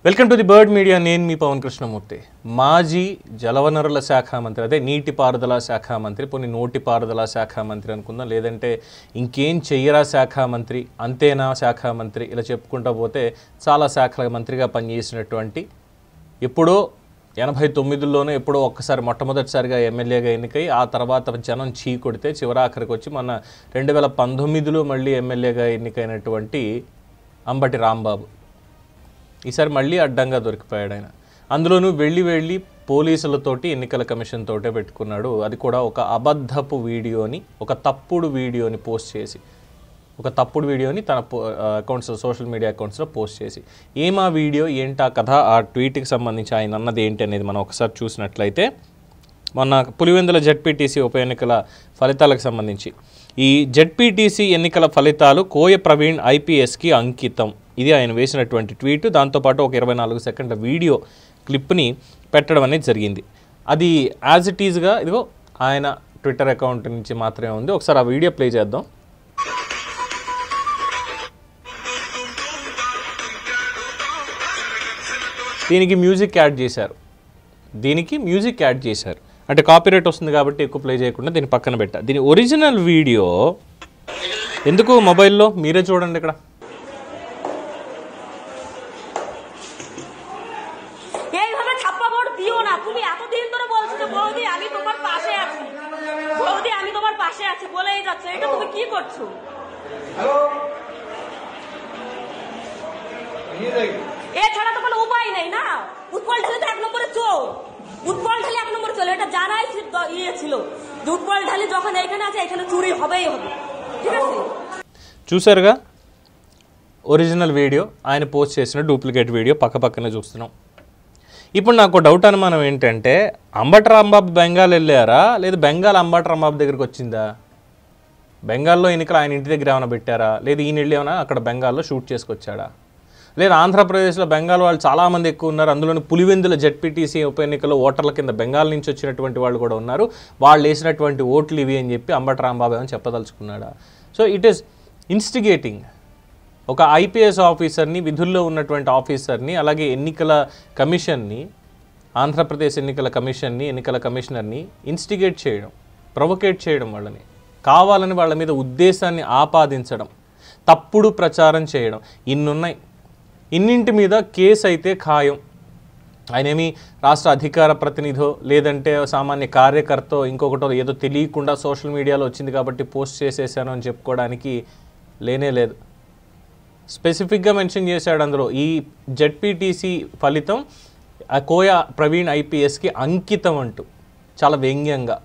Welcome to the bird media. నేను మీ పవన్ కృష్ణమూర్తి. మాజీ జలవనరుల శాఖ మంత్రి, అదే నీటిపారుదల శాఖ మంత్రి, పోనీ నోటిపారుదల శాఖ మంత్రి అనుకుందాం, లేదంటే ఇంకేం చెయ్యరా శాఖ మంత్రి, అంతేనా శాఖ మంత్రి, ఇలా చెప్పుకుంటూ పోతే చాలా శాఖల మంత్రిగా పనిచేసినటువంటి, ఎప్పుడో 89లోనే ఎప్పుడో ఒక్కసారి మొట్టమొదటిసారిగా ఎమ్మెల్యేగా ఎన్నికై ఆ తర్వాత జనం చీ కొడితే చివరాఖరికి వచ్చి మన 2019లో మళ్ళీ ఎమ్మెల్యేగా ఎన్నికైనటువంటి అంబటి రాంబాబు ఈసారి మళ్ళీ అడ్డంగా దొరికిపోయాడు. ఆయన అందులోనూ వెళ్ళి పోలీసులతోటి ఎన్నికల కమిషన్ తోటే పెట్టుకున్నాడు. అది కూడా ఒక అబద్ధపు వీడియోని, ఒక తప్పుడు వీడియోని పోస్ట్ చేసి, ఒక తప్పుడు వీడియోని తన అకౌంట్స్, సోషల్ మీడియా అకౌంట్స్లో పోస్ట్ చేసి, ఏమా వీడియో ఏంటా కథ, ఆ ట్వీట్కి సంబంధించి ఆయన అన్నది ఏంటి అనేది మనం ఒకసారి చూసినట్లయితే, మొన్న పులివెందుల జెడ్పీటీసీ ఉప ఎన్నికల ఫలితాలకు సంబంధించి, ఈ జెడ్పీటీసీ ఎన్నికల ఫలితాలు కోయ ప్రవీణ్ ఐపీఎస్కి అంకితం, ఇది ఆయన వేసినటువంటి ట్వీట్. దాంతోపాటు ఒక 24 సెకండ్ల వీడియో క్లిప్ని పెట్టడం అనేది జరిగింది. అది యాజ్ ఇట్ ఈజ్గా ఇదిగో ఆయన ట్విట్టర్ అకౌంట్ నుంచి మాత్రమే ఉంది. ఒకసారి ఆ వీడియో ప్లే చేద్దాం. దీనికి మ్యూజిక్ యాడ్ చేశారు, అంటే కాపీరైట్ వస్తుంది కాబట్టి ఎక్కువ ప్లే చేయకుండా దీన్ని పక్కన పెట్టా. దీని ఒరిజినల్ వీడియో ఎందుకు మొబైల్లో మీరే చూడండి. ఇక్కడ এছাড়া তো কোনো উপায় নেই না। উৎপল ঢালি তো 1 নম্বরে চোর, উৎপল ঢালি 1 নম্বরে চলে, এটা জানাই ছিল যে উৎপল ঢালি যখন এখানে আছে এখানে চুরি হবেই হবে, ঠিক আছে? చూసారుగా ఒరిజినల్ వీడియో, ఆయన పోస్ట్ చేసిన డూప్లికేట్ వీడియో పక్కనే చూస్తున్నాం. ఇప్పుడు నాకు డౌట్, అనుమానం ఏంటంటే, అంబటి రాంబాబు బెంగాల్ వెళ్ళారా, లేదా బెంగాల్ అంబటి రాంబాబు దగ్గరికి వచ్చిందా? బెంగాల్లో ఎన్నికలు ఆయన ఇంటి దగ్గర ఏమైనా పెట్టారా, లేదా ఈయన వెళ్ళి ఏమైనా అక్కడ బెంగాల్లో షూట్ చేసుకొచ్చాడా, లేదా ఆంధ్రప్రదేశ్లో బెంగాల్ వాళ్ళు చాలామంది ఎక్కువ ఉన్నారు, అందులోని పులివెందుల జెడ్పీటీసీ ఉప ఎన్నికల్లో ఓటర్ల కింద బెంగాల్ నుంచి వచ్చినటువంటి వాళ్ళు కూడా ఉన్నారు, వాళ్ళు వేసినటువంటి ఓట్లు ఇవి అని చెప్పి అంబటి రాంబాబు ఏమని చెప్పదలుచుకున్నాడా? So it is instigating. ఒక ఐపీఎస్ ఆఫీసర్ని, విధుల్లో ఉన్నటువంటి ఆఫీసర్ని, అలాగే ఎన్నికల కమిషన్ని, ఆంధ్రప్రదేశ్ ఎన్నికల కమిషన్ని, ఎన్నికల కమిషనర్ని ఇన్స్టిగేట్ చేయడం, ప్రొవోకేట్ చేయడం, వాళ్ళని కావాలని వాళ్ళ మీద ఉద్దేశాన్ని ఆపాదించడం, తప్పుడు ప్రచారం చేయడం, ఇన్నున్నాయి. ఇన్నింటి మీద కేసు అయితే ఖాయం. ఆయనేమి రాష్ట్ర అధికార ప్రతినిధో, లేదంటే సామాన్య కార్యకర్తో, ఇంకొకటో ఏదో తెలియకుండా సోషల్ మీడియాలో వచ్చింది కాబట్టి పోస్ట్ చేసేసాను అని చెప్పుకోవడానికి లేనే లేదు. స్పెసిఫిక్గా మెన్షన్ చేశాడు అందులో, ఈ జెడ్పీటీసీ ఫలితం కోయ ప్రవీణ్ ఐపీఎస్కి అంకితం అంటూ, చాలా వ్యంగ్యంగా.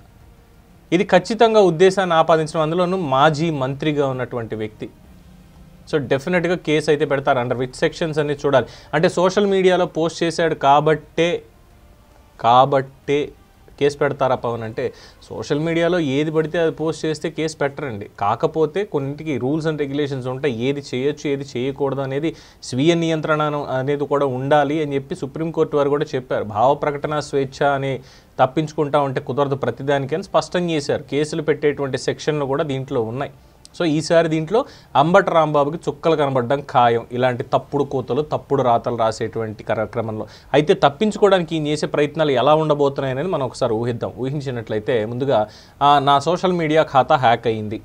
ఇది ఖచ్చితంగా ఉద్దేశాన్ని ఆపాదించడం, అందులోనూ మాజీ మంత్రిగా ఉన్నటువంటి వ్యక్తి. సో డెఫినెట్గా కేసు అయితే పెడతారు. అండర్ విచ్ సెక్షన్స్ అన్ని చూడాలి. అంటే సోషల్ మీడియాలో పోస్ట్ చేశాడు కాబట్టే కేసు పెడతారా పవన్ అంటే? సోషల్ మీడియాలో ఏది పడితే అది పోస్ట్ చేస్తే కేసు పెట్టరండి. కాకపోతే కొన్నింటికి రూల్స్ అండ్ రెగ్యులేషన్స్ ఉంటాయి, ఏది చేయొచ్చు ఏది చేయకూడదు అనేది, స్వీయ నియంత్రణ అనేది కూడా ఉండాలి అని చెప్పి సుప్రీంకోర్టు వారు కూడా చెప్పారు. భావ ప్రకటన స్వేచ్ఛ అని తప్పించుకుంటా ఉంటే కుదరదు ప్రతిదానికి అని స్పష్టం చేశారు. కేసులు పెట్టేటువంటి సెక్షన్లు కూడా దీంట్లో ఉన్నాయి. సో ఈసారి దీంట్లో అంబటి రాంబాబుకి చుక్కలు కనబడడం ఖాయం, ఇలాంటి తప్పుడు కూతలు, తప్పుడు రాతలు రాసేటువంటి కార్యక్రమంలో. అయితే తప్పించుకోవడానికి ఈయన చేసే ప్రయత్నాలు ఎలా ఉండబోతున్నాయని మనం ఒకసారి ఊహించినట్లయితే, ముందుగా నా సోషల్ మీడియా ఖాతా హ్యాక్ అయ్యింది,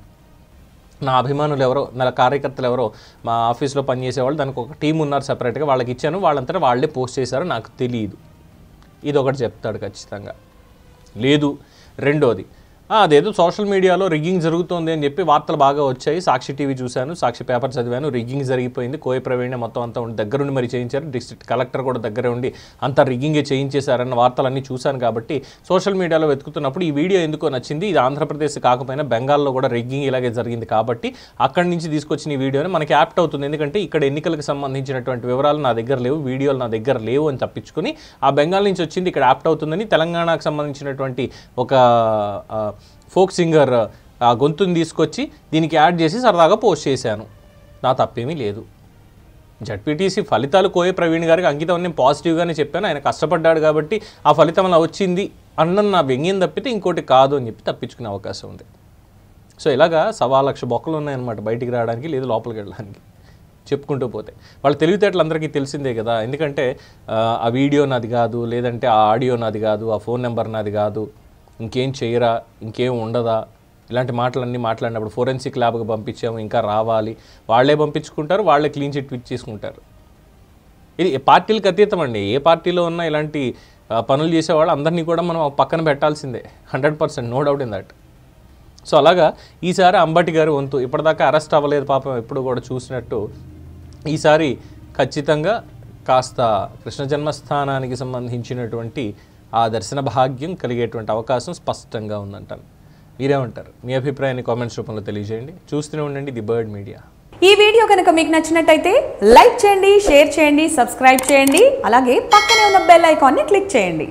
నా అభిమానులు ఎవరో, నా కార్యకర్తలు ఎవరో, మా ఆఫీస్లో పనిచేసేవాళ్ళు, దానికి ఒక టీం ఉన్నారు సెపరేట్గా, వాళ్ళకి ఇచ్చాను, వాళ్ళంతా వాళ్ళే పోస్ట్ చేశారు, నాకు తెలియదు, ఇది ఒకటి చెప్తాడు ఖచ్చితంగా. లేదు రెండోది, అదేదో సోషల్ మీడియాలో రిగ్గింగ్ జరుగుతోంది అని చెప్పి వార్తలు బాగా వచ్చాయి, సాక్షి టీవీ చూశాను, సాక్షి పేపర్ చదివాను, రిగ్గింగ్ జరిగిపోయింది, కోయ ప్రవీణ్ మొత్తం అంతా ఉండి దగ్గరుండి మరి చేయించారు, డిస్ట్రిక్ట్ కలెక్టర్ కూడా దగ్గరే ఉండి అంతా రిగ్గింగే చేయించేశారన్న వార్తలన్నీ చూశాను. కాబట్టి సోషల్ మీడియాలో వెతుకుతున్నప్పుడు ఈ వీడియో ఎందుకో నచ్చింది, ఇది ఆంధ్రప్రదేశ్ కాకపోయినా బెంగాల్లో కూడా రిగ్గింగ్ ఇలాగే జరిగింది కాబట్టి అక్కడి నుంచి తీసుకొచ్చిన ఈ వీడియోని మనకి యాప్ట్ అవుతుంది. ఎందుకంటే ఇక్కడ ఎన్నికలకు సంబంధించినటువంటి వివరాలు నా దగ్గర లేవు, వీడియోలు నా దగ్గర లేవు అని తప్పించుకొని ఆ బెంగాల్ నుంచి వచ్చింది ఇక్కడ యాప్ట్ అవుతుందని తెలంగాణకు సంబంధించినటువంటి ఒక ఫోక్ సింగర్ గొంతుని తీసుకొచ్చి దీనికి యాడ్ చేసి సరదాగా పోస్ట్ చేశాను, నా తప్పేమీ లేదు. జెడ్పీటీసీ ఫలితాలు కోయ ప్రవీణ్ గారికి అంకితం అని నేను పాజిటివ్గానే చెప్పాను, ఆయన కష్టపడ్డాడు కాబట్టి ఆ ఫలితం అలా వచ్చింది అన్న నా వ్యంగ్యం తప్పితే ఇంకోటి కాదు అని చెప్పి తప్పించుకునే అవకాశం ఉంది. సో ఇలాగా 1.25 లక్ష బొక్కలు ఉన్నాయన్నమాట బయటికి రావడానికి, లేదు లోపలికి వెళ్ళడానికి. చెప్పుకుంటూ పోతే. వాళ్ళ తెలివితేటలు అందరికీ తెలిసిందే కదా. ఎందుకంటే ఆ వీడియో నాది కాదు, లేదంటే ఆ ఆడియో నాది కాదు, ఆ ఫోన్ నెంబర్ నాది కాదు, ఇంకేం చేయరా, ఇంకేం ఉండదా, ఇలాంటి మాటలన్నీ మాట్లాడినప్పుడు ఫోరెన్సిక్ ల్యాబ్కి పంపించాము, ఇంకా రావాలి, వాళ్ళే పంపించుకుంటారు, వాళ్ళే క్లీన్ చిట్ ఇచ్చేసుకుంటారు. ఇది పార్టీలకు అతీతం అండి. ఏ పార్టీలో ఉన్నా ఇలాంటి పనులు చేసేవాళ్ళు అందరినీ కూడా మనం పక్కన పెట్టాల్సిందే, 100%, no doubt in that. So అలాగా ఈసారి అంబటి గారి వంతు, ఇప్పటిదాకా అరెస్ట్ అవ్వలేదు పాపం, ఎప్పుడు కూడా చూసినట్టు ఈసారి ఖచ్చితంగా కాస్త కృష్ణ జన్మస్థానానికి సంబంధించినటువంటి ఆ దర్శన భాగ్యం కలిగేటువంటి అవకాశం స్పష్టంగా ఉందంటాను. మీరేమంటారు? మీ అభిప్రాయాన్ని కామెంట్స్ రూపంలో తెలియజేయండి. చూస్తూనే ఉండండి ది బర్డ్ మీడియా. ఈ వీడియో కనుక మీకు నచ్చినట్టయితే లైక్ చేయండి, షేర్ చేయండి, సబ్స్క్రైబ్ చేయండి. అలాగే పక్కనే ఉన్న బెల్ ఐకాన్ని క్లిక్ చేయండి.